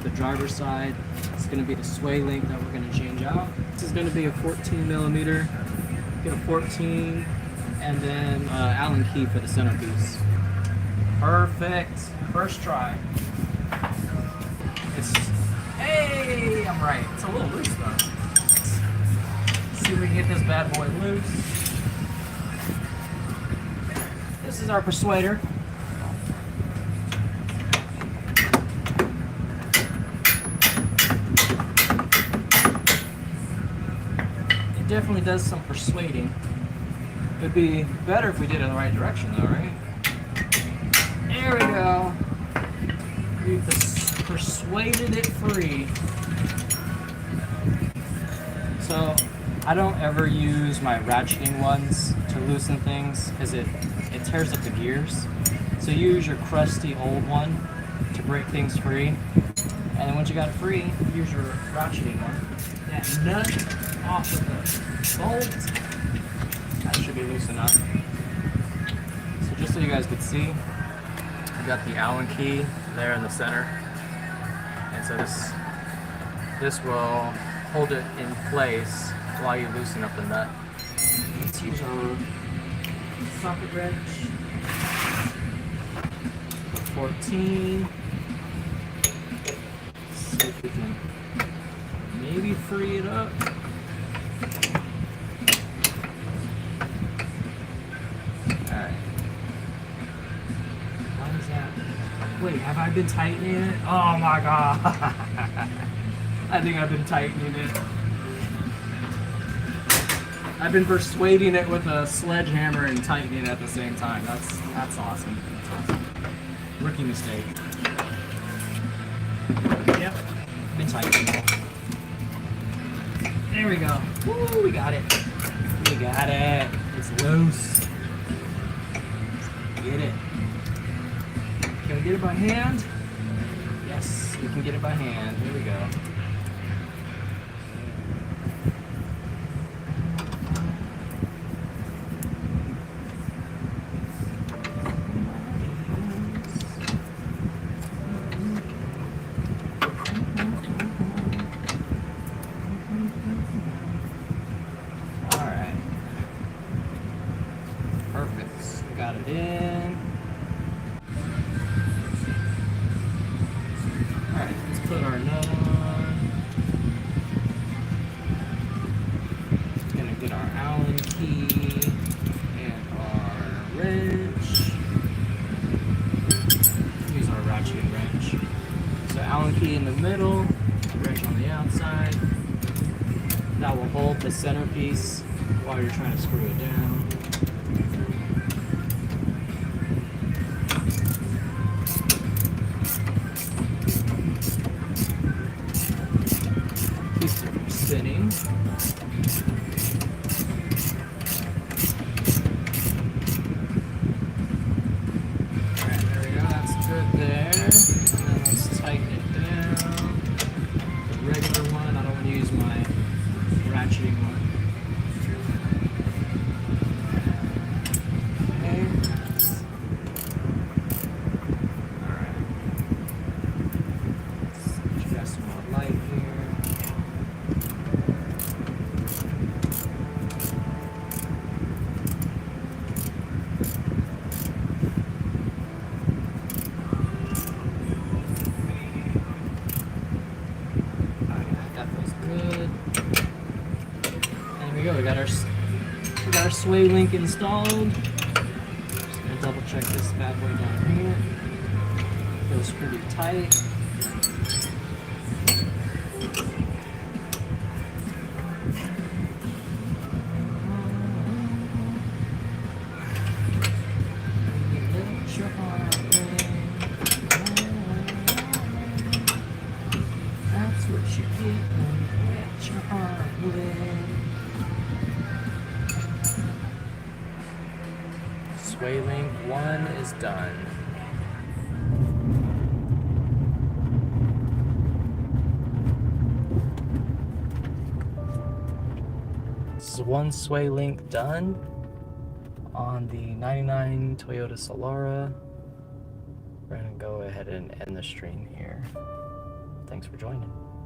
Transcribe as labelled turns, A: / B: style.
A: for the driver's side. It's going to be the sway link that we're going to change out. This is going to be a 14 millimeter. Get a 14, and then Allen key for the centerpiece. Perfect. First try. Hey, I'm right. It's a little loose though. Let's see if we can get this bad boy loose. This is our persuader. It definitely does some persuading. It'd be better if we did it in the right direction though, right? There we go. We've persuaded it free. So I don't ever use my ratcheting ones to loosen things because it tears up the gears. So you use your crusty old one to break things free. And then once you got it free, use your ratcheting one. That nut off of the bolt. That should be loose enough. So just so you guys could see, I got the Allen key there in the center. And so this will hold it in place while you loosen up the nut. Let's use our socket wrench. 14. Let's see if we can maybe free it up. Alright. Why is that? Wait, have I been tightening it? Oh my god. I think I've been tightening it. I've been persuading it with a sledgehammer and tightening it at the same time. That's awesome. That's awesome. Rookie mistake. Yep. Been tightening it. There we go. Woo, we got it. We got it. It's loose. Get it. Can we get it by hand? Yes, we can get it by hand. Here we go. Alright. Perfect. We got it in. Alright, let's put our nut on. Gonna get our Allen key and our wrench. Use our ratcheting wrench. So Allen key in the middle, wrench on the outside. That will hold the centerpiece while you're trying to screw it down. Keeps it from spinning. Alright, there we go. That's good there. And then let's tighten it down. The regular one, I don't want to use my ratcheting one. Okay. Alright. Let's adjust some more light here. That feels good. There we go. We got our sway link installed. Just gonna double check this bad boy down here. Feels pretty tight. That's what you get when you let your heart win. Sway link 1 is done. This is one sway link done on the 99 Toyota Solara. We're gonna go ahead and end the stream here. Thanks. Thanks for joining.